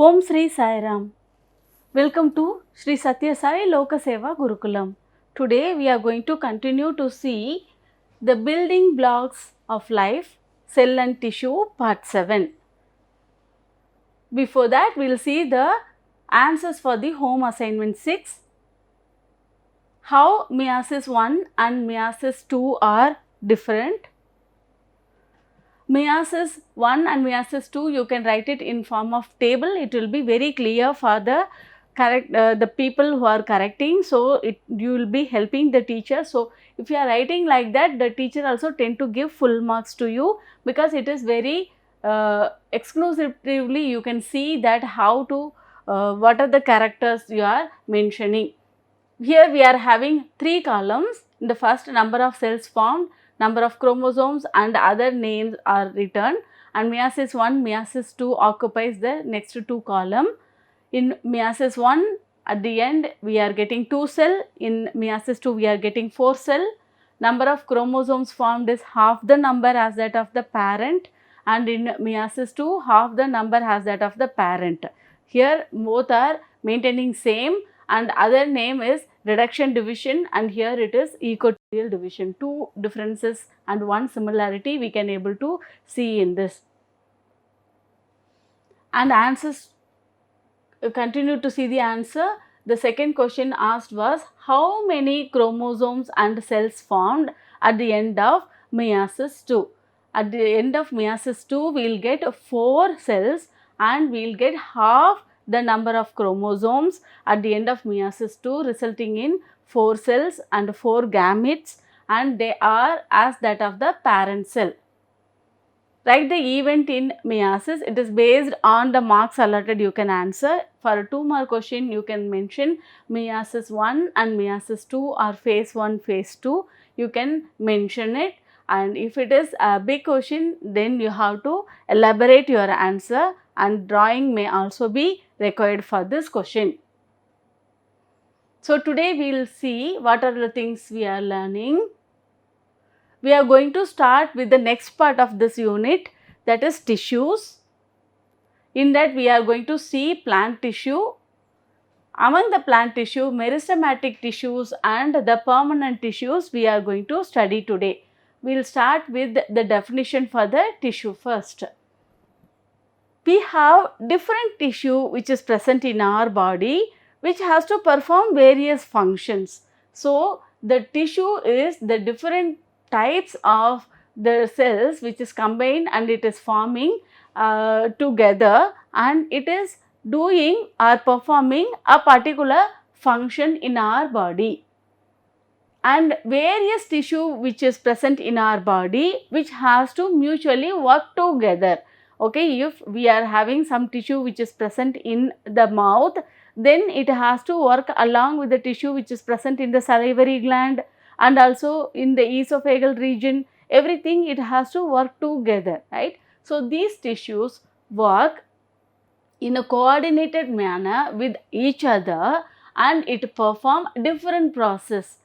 Om Sri Sai Ram. Welcome to Sri Sathya Sai Loka Seva Gurukulam. Today we are going to continue to see the building blocks of life, cell and tissue, part 7. Before that, we will see the answers for the home assignment 6. How meiosis 1 and meiosis 2 are different. Meiosis 1 and meiosis 2, you can write it in form of table. It will be very clear for the people who are correcting. So, you will be helping the teacher. So, if you are writing like that, the teacher also tend to give full marks to you, because it is very exclusively you can see that how to what are the characters you are mentioning. Here we are having 3 columns. In the first, number of cells formed, number of chromosomes and other names are written, and meiosis 1, meiosis 2 occupies the next 2 column. In meiosis 1, at the end we are getting 2 cell, in meiosis 2 we are getting 4 cell. Number of chromosomes formed is half the number as that of the parent, and in meiosis 2 half the number as that of the parent. Here both are maintaining same, and other name is reduction division, and here it is equatorial division. 2 differences and 1 similarity we can able to see in this. And answers, continue to see the answer. The second question asked was, how many chromosomes and cells formed at the end of meiosis 2? At the end of meiosis 2, we will get 4 cells and we will get half the number of chromosomes at the end of meiosis 2, resulting in 4 cells and 4 gametes, and they are as that of the parent cell. Write the event in meiosis. It is based on the marks allotted you can answer. For a 2 mark question, you can mention meiosis 1 and meiosis 2 are phase 1, phase 2. You can mention it, and if it is a big question, then you have to elaborate your answer, and drawing may also be required for this question. So, today we will see what are the things we are learning. We are going to start with the next part of this unit, that is tissues. In that we are going to see plant tissue. Among the plant tissue, meristematic tissues and the permanent tissues we are going to study today. We will start with the definition for the tissue first. We have different tissue which is present in our body, which has to perform various functions. So, the tissue is the different types of the cells which is combined and it is forming together, and it is doing or performing a particular function in our body. And various tissue which is present in our body which has to mutually work together. Okay, if we are having some tissue which is present in the mouth, then it has to work along with the tissue which is present in the salivary gland and also in the esophageal region. Everything it has to work together, right? So, these tissues work in a coordinated manner with each other and it perform different process.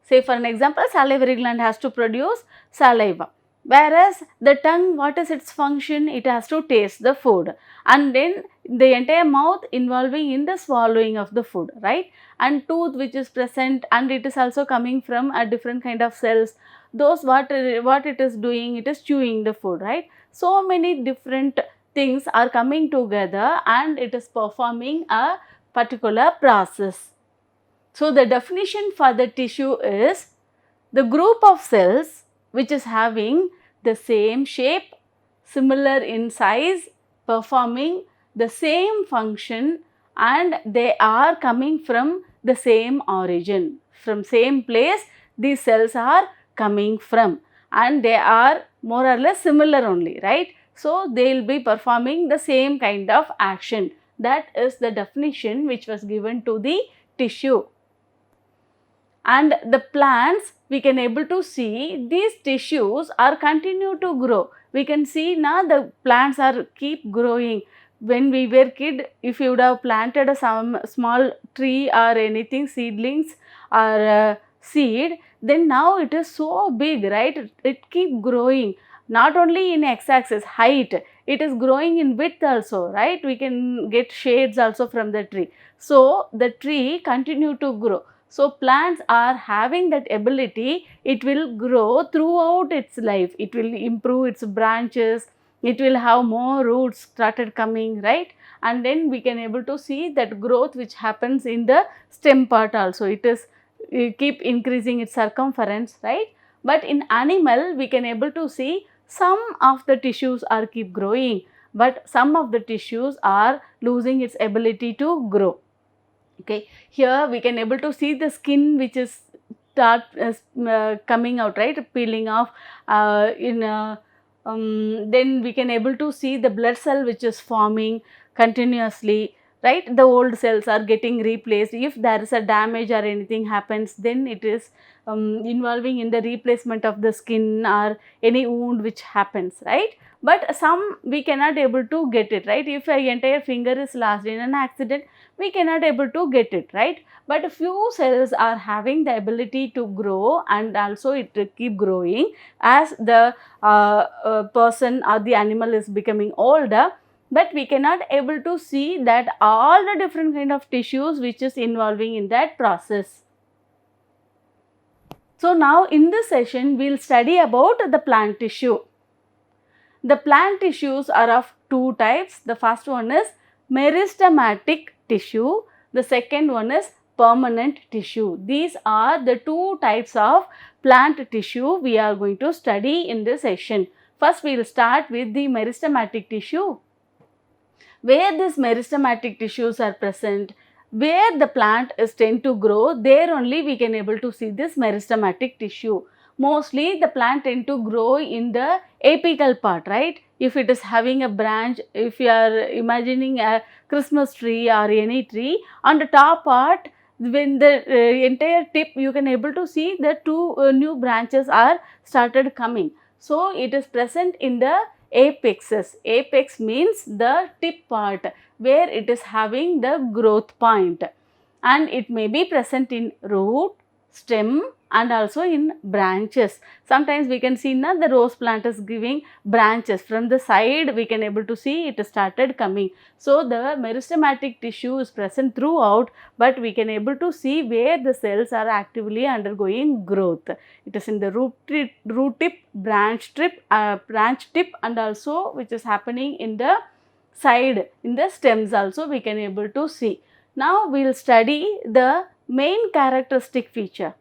Say for an example, salivary gland has to produce saliva. Whereas the tongue, what is its function? It has to taste the food, and then the entire mouth involving in the swallowing of the food, right? And tooth which is present, and it is also coming from a different kind of cells. Those what it is doing, it is chewing the food, right? So many different things are coming together and it is performing a particular process. So, the definition for the tissue is the group of cells which is having the same shape, similar in size, performing the same function, and they are coming from the same origin. From same place these cells are coming from, and they are more or less similar only, right? So, they will be performing the same kind of action. That is the definition which was given to the tissue. And the plants, we can able to see these tissues are continue to grow. We can see now the plants are keep growing. When we were kid, if you would have planted some small tree or anything, seedlings or seed, then now it is so big, right? It keep growing, not only in x-axis height, it is growing in width also, right? We can get shades also from the tree. So the tree continue to grow. So plants are having that ability, it will grow throughout its life. It will improve its branches, it will have more roots started coming, right? And then we can able to see that growth which happens in the stem part also. It keep increasing its circumference, right? But in animal we can able to see some of the tissues are keep growing, but some of the tissues are losing its ability to grow. Okay, here we can able to see the skin which is start coming out, right, peeling off then we can able to see the blood cell which is forming continuously, right? The old cells are getting replaced. If there is a damage or anything happens, then it is involving in the replacement of the skin or any wound which happens, right? But some we cannot able to get it, right? If an entire finger is lost in an accident, we cannot able to get it, right? But a few cells are having the ability to grow, and also it keep growing as the person or the animal is becoming older. But we cannot able to see that all the different kind of tissues which is involving in that process. So now in this session we will study about the plant tissue. The plant tissues are of two types. The first one is meristematic tissue. The second one is permanent tissue. These are the two types of plant tissue we are going to study in this session. First we will start with the meristematic tissue. Where these meristematic tissues are present, where the plant is tend to grow, there only we can able to see this meristematic tissue. Mostly the plant tend to grow in the apical part, right? If it is having a branch, if you are imagining a Christmas tree or any tree, on the top part, when the entire tip you can able to see the two new branches are started coming. So it is present in the apexes. Apex means the tip part where it is having the growth point, and it may be present in root, stem and also in branches. Sometimes we can see now the rose plant is giving branches from the side, we can able to see it started coming. So the meristematic tissue is present throughout, but we can able to see where the cells are actively undergoing growth. It is in the root tip, branch tip and also which is happening in the side, in the stems also we can able to see. Now we will study the main characteristic feature.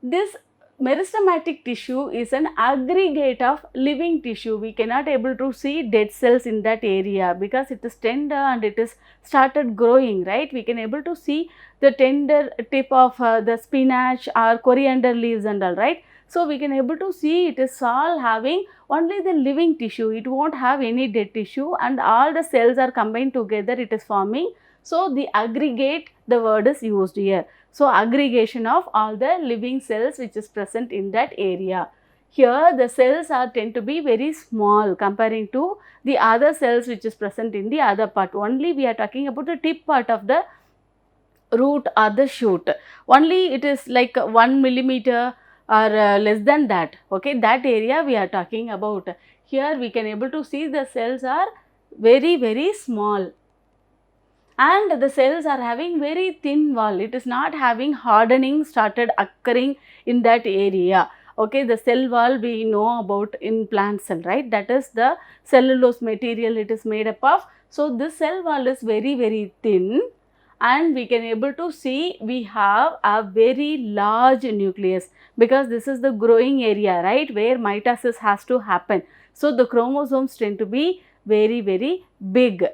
This meristematic tissue is an aggregate of living tissue. We cannot able to see dead cells in that area because it is tender and it is started growing, right? We can able to see the tender tip of the spinach or coriander leaves and all, right? So we can able to see it is all having only the living tissue. It won't have any dead tissue, and all the cells are combined together, it is forming. So the aggregate, the word is used here. So aggregation of all the living cells which is present in that area. Here the cells are tend to be very small comparing to the other cells which is present in the other part. Only we are talking about the tip part of the root or the shoot. Only it is like 1 millimeter or less than that. Okay, that area we are talking about. Here we can able to see the cells are very small, and the cells are having very thin wall. It is not having hardening started occurring in that area. Okay, the cell wall we know about in plant cell, right? That is the cellulose material it is made up of. So this cell wall is very thin, and we can able to see we have a very large nucleus because this is the growing area, right, where mitosis has to happen. So the chromosomes tend to be very big,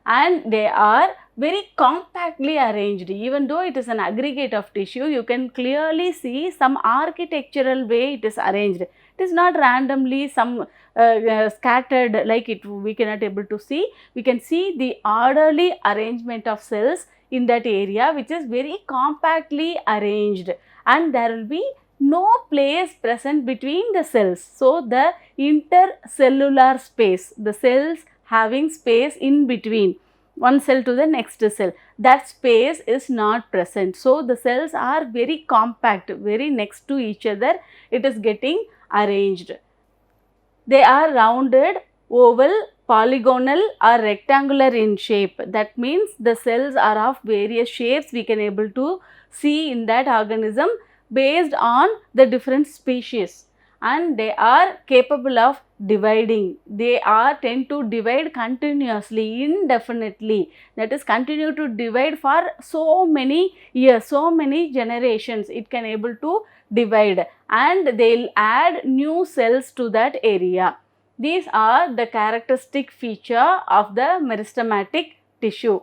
and they are very compactly arranged. Even though it is an aggregate of tissue, you can clearly see some architectural way it is arranged. It is not randomly some scattered like it we cannot able to see. We can see the orderly arrangement of cells in that area which is very compactly arranged, and there will be no place present between the cells. So the intercellular space, the cells having space in between, one cell to the next cell. That space is not present. So, the cells are very compact, very next to each other. It is getting arranged. They are rounded, oval, polygonal or rectangular in shape. That means the cells are of various shapes we can able to see in that organism based on the different species, and they are capable of dividing. They tend to divide continuously, indefinitely, that is continue to divide for so many years, so many generations it can able to divide, and they will add new cells to that area. These are the characteristic feature of the meristematic tissue.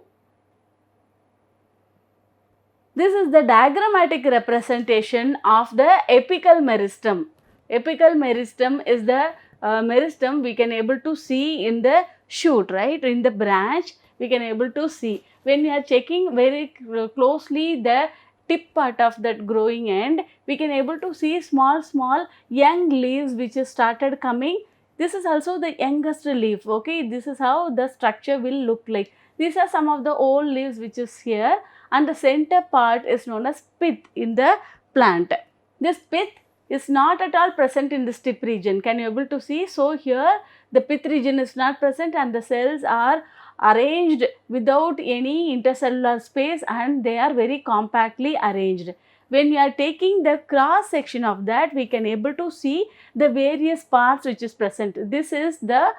This is the diagrammatic representation of the apical meristem. Apical meristem is the meristem we can able to see in the shoot, right, in the branch we can able to see. When we are checking very closely the tip part of that growing end, we can able to see small young leaves which is started coming. This is also the youngest leaf, okay. This is how the structure will look like. These are some of the old leaves which is here, and the center part is known as pith in the plant. This pith is not at all present in this tip region. Can you able to see? So, here the pith region is not present and the cells are arranged without any intercellular space, and they are very compactly arranged. When we are taking the cross section of that, we can able to see the various parts which is present. This is the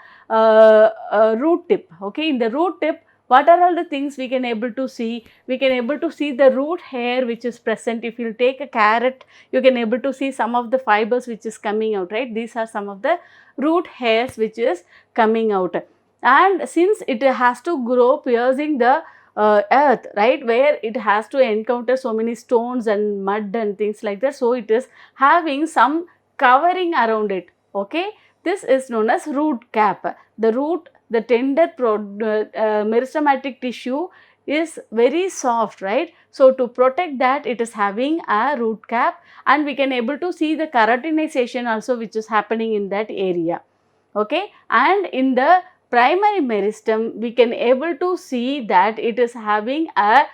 root tip, okay. In the root tip, what are all the things we can able to see? We can able to see the root hair which is present. If you take a carrot, you can able to see some of the fibers which is coming out, right. These are some of the root hairs which is coming out, and since it has to grow piercing the earth, right, where it has to encounter so many stones and mud and things like that, so it is having some covering around it, okay. This is known as root cap. The tender meristematic tissue is very soft, right. So, to protect that, it is having a root cap, and we can able to see the keratinization also which is happening in that area, okay. And in the primary meristem, we can able to see that it is having a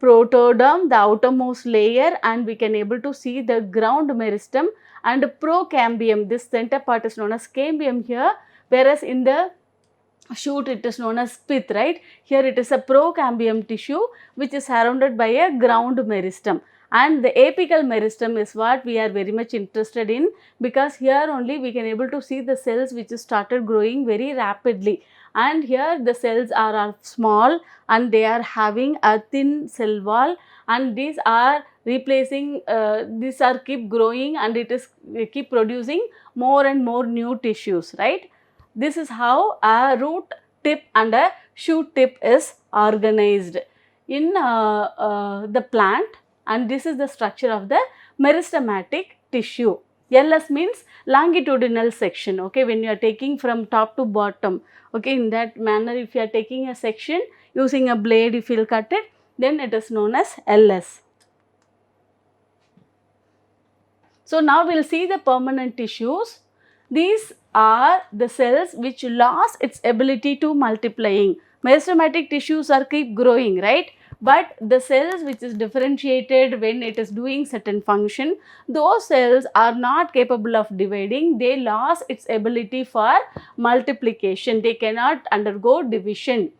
protoderm, the outermost layer, and we can able to see the ground meristem and procambium. This center part is known as cambium here, whereas in the shoot it is known as pith, right. Here it is a procambium tissue which is surrounded by a ground meristem, and the apical meristem is what we are very much interested in, because here only we can able to see the cells which started growing very rapidly, and here the cells are small and they are having a thin cell wall, and these are replacing, these are keep growing, and it is keep producing more and more new tissues, right. This is how a root tip and a shoot tip is organized in the plant, and this is the structure of the meristematic tissue. LS means longitudinal section, okay. When you are taking from top to bottom, okay, in that manner, if you are taking a section using a blade, if you will cut it, then it is known as LS. So, now we will see the permanent tissues. These are the cells which lost its ability to multiplying. Meristematic tissues are keep growing, right, but the cells which is differentiated when it is doing certain function, those cells are not capable of dividing. They lost its ability for multiplication. They cannot undergo division.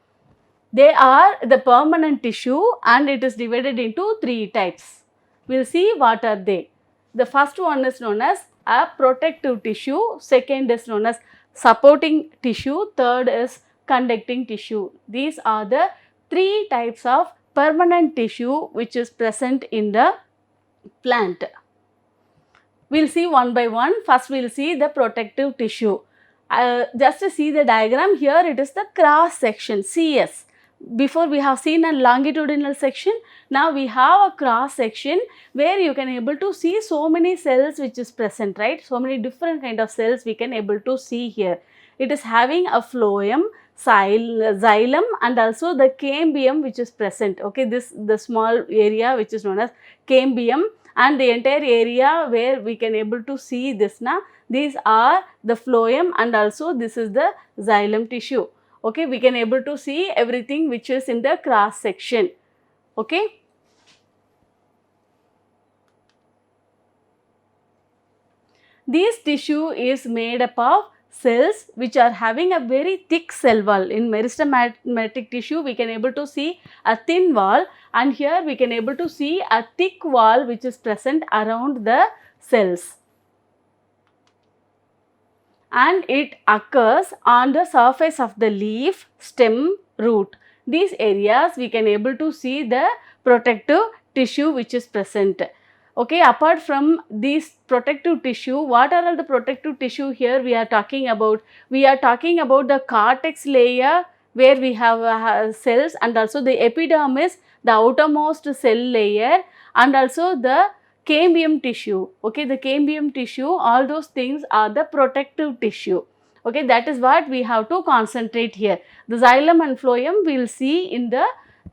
They are the permanent tissue, and it is divided into 3 types. We will see what are they. The first one is known as a protective tissue, second is known as supporting tissue, third is conducting tissue. These are the 3 types of permanent tissue which is present in the plant. We will see one by one. First we will see the protective tissue. Just to see the diagram, here it is the cross section, CS. Before we have seen a longitudinal section, now we have a cross section where you can able to see so many cells which is present, right. So many different kind of cells we can able to see here. It is having a phloem, xylem, and also the cambium which is present, okay. This the small area which is known as cambium, and the entire area where we can able to see this now, these are the phloem, and also this is the xylem tissue, Okay, we can able to see everything which is in the cross section. Okay. This tissue is made up of cells which are having a very thick cell wall. In meristematic tissue, we can able to see a thin wall, and here we can able to see a thick wall which is present around the cells. And it occurs on the surface of the leaf, stem, root. These areas we can able to see the protective tissue which is present. Okay, apart from this protective tissue, what are all the protective tissue here we are talking about? We are talking about the cortex layer where we have cells, and also the epidermis, the outermost cell layer, and also the cambium tissue. Okay, the cambium tissue, all those things are the protective tissue. Okay, that is what we have to concentrate here. The xylem and phloem we will see in the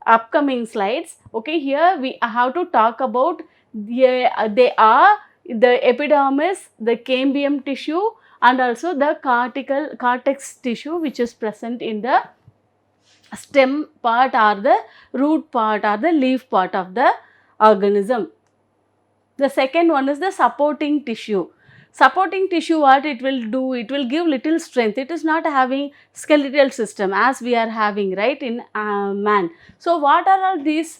upcoming slides. Okay, here we have to talk about they are the epidermis, the cambium tissue, and also the cortex tissue which is present in the stem part or the root part or the leaf part of the organism. The second one is the supporting tissue. Supporting tissue, what it will do? It will give little strength. It is not having skeletal system as we are having, right, in man. So what are all these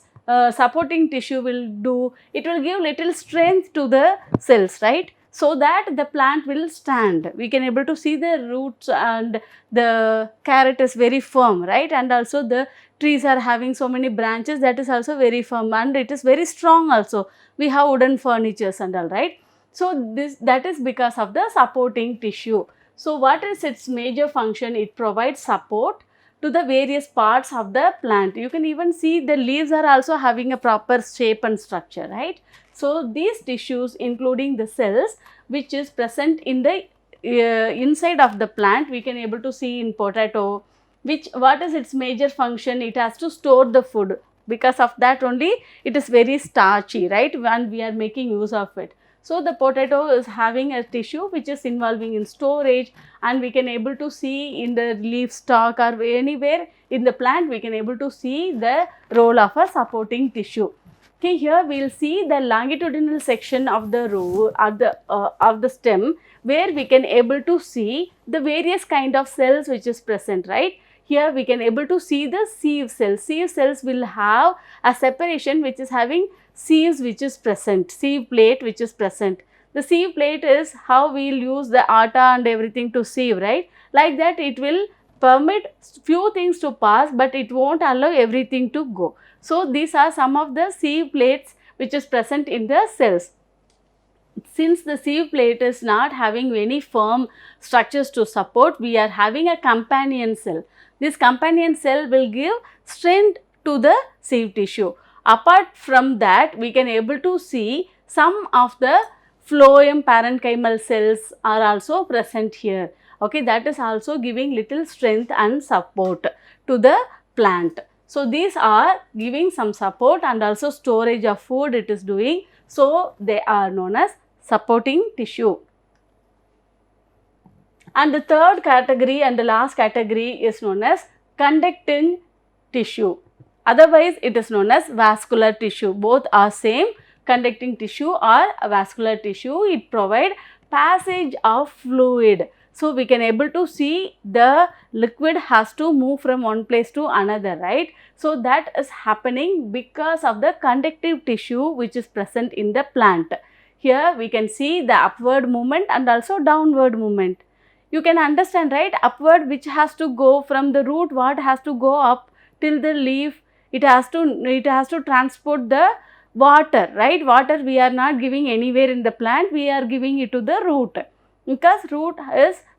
supporting tissue will do? It will give little strength to the cells, right, so that the plant will stand. We can able to see the roots, and the carrot is very firm, right, and also the trees are having so many branches, that is also very firm, and it is very strong also. We have wooden furnitures and all, right. So that is because of the supporting tissue. So what is its major function? It provides support to the various parts of the plant. You can even see the leaves are also having a proper shape and structure, right. So these tissues, including the cells which is present in the inside of the plant, we can able to see in potato, which what is its major function? It has to store the food. Because of that only it is very starchy, right, when we are making use of it. So the potato is having a tissue which is involving in storage, and we can able to see in the leaf stalk or anywhere in the plant we can able to see the role of a supporting tissue. Okay, here we will see the longitudinal section of the root of the stem, where we can able to see the various kind of cells which is present, right. Here we can able to see the sieve cells. Sieve cells will have a separation which is having sieves which is present, sieve plate which is present. The sieve plate is how we will use the atta and everything to sieve, right. Like that it will permit few things to pass, but it won't allow everything to go. So these are some of the sieve plates which is present in the cells. Since the sieve plate is not having any firm structures to support, we are having a companion cell. This companion cell will give strength to the sieve tissue. Apart from that, we can able to see some of the phloem parenchymal cells are also present here. Okay, that is also giving little strength and support to the plant. So these are giving some support and also storage of food it is doing. So they are known as supporting tissue. And the third category and the last category is known as conducting tissue. Otherwise, it is known as vascular tissue. Both are same, conducting tissue or vascular tissue. It provides passage of fluid. So we can able to see the liquid has to move from one place to another, right. So that is happening because of the conductive tissue which is present in the plant. Here we can see the upward movement and also downward movement. You can understand, right, upward which has to go from the root, what has to go up till the leaf, it has to transport the water, right. Water we are not giving anywhere in the plant, we are giving it to the root, because root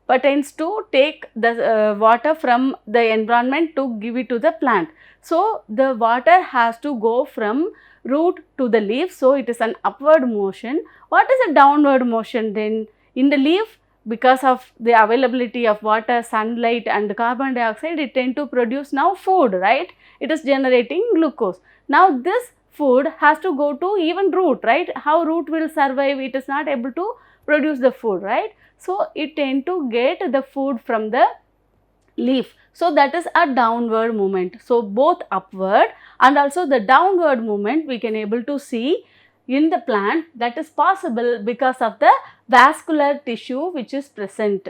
pertains to take the water from the environment to give it to the plant. So the water has to go from root to the leaf, so it is an upward motion. What is a downward motion then? In the leaf, because of the availability of water, sunlight and carbon dioxide, it tend to produce now food, right. It is generating glucose. Now this food has to go to even root, right. How root will survive? It is not able to produce the food, right. So it tend to get the food from the leaf. So that is a downward movement. So both upward and also the downward movement we can able to see in the plant, that is possible because of the vascular tissue which is present.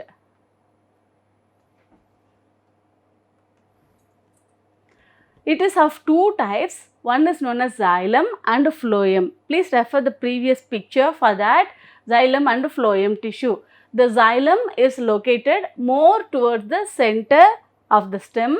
It is of two types. One is known as xylem and phloem. Please refer the previous picture for that, xylem and phloem tissue. The xylem is located more towards the center of the stem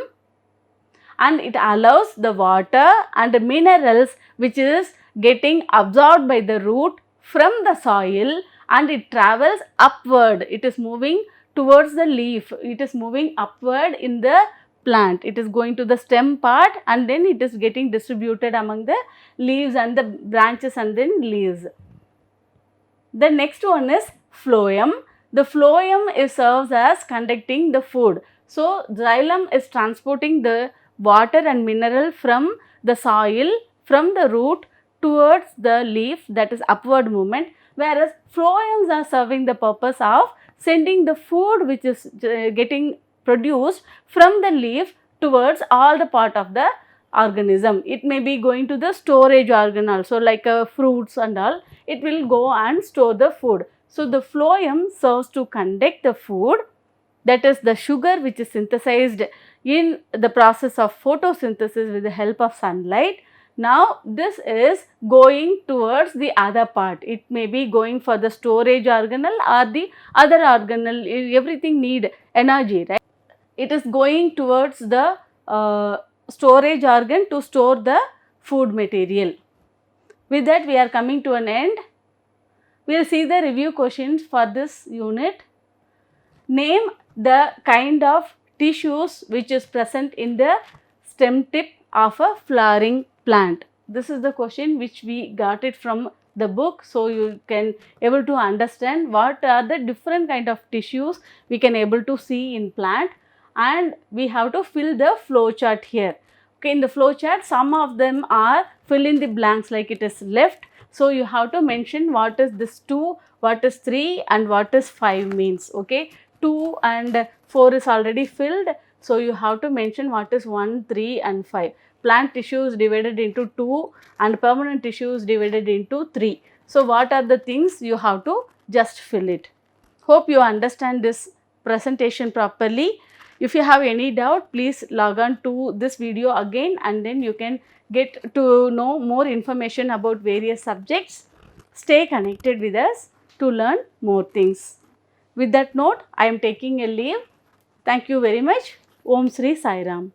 and it allows the water and the minerals which is getting absorbed by the root from the soil and it travels upward. It is moving towards the leaf. It is moving upward in the plant. It is going to the stem part and then it is getting distributed among the leaves and the branches and then leaves. The next one is phloem. The phloem serves as conducting the food. So, xylem is transporting the water and mineral from the soil, from the root towards the leaf, that is upward movement, whereas phloems are serving the purpose of sending the food which is getting produced from the leaf towards all the part of the organism. It may be going to the storage organ also, like fruits and all, it will go and store the food. So, the phloem serves to conduct the food, that is the sugar which is synthesized in the process of photosynthesis with the help of sunlight. Now, this is going towards the other part. It may be going for the storage organelle or the other organelle. Everything need energy, right? It is going towards the storage organ to store the food material. With that, we are coming to an end. We will see the review questions for this unit. Name the kind of tissues which is present in the stem tip of a flowering plant. This is the question which we got it from the book. So, you can able to understand what are the different kind of tissues we can able to see in plant, and we have to fill the flow chart here. Okay, in the flow chart some of them are fill in the blanks like it is left. So, you have to mention what is this 2, what is 3 and what is 5 means. Okay, 2 and 4 is already filled. So, you have to mention what is 1, 3 and 5. Plant tissue is divided into 2 and permanent tissue is divided into 3. So, what are the things you have to just fill it. Hope you understand this presentation properly. If you have any doubt, please log on to this video again and then you can get to know more information about various subjects. Stay connected with us to learn more things. With that note, I am taking a leave. Thank you very much. Om Shri Sai Ram.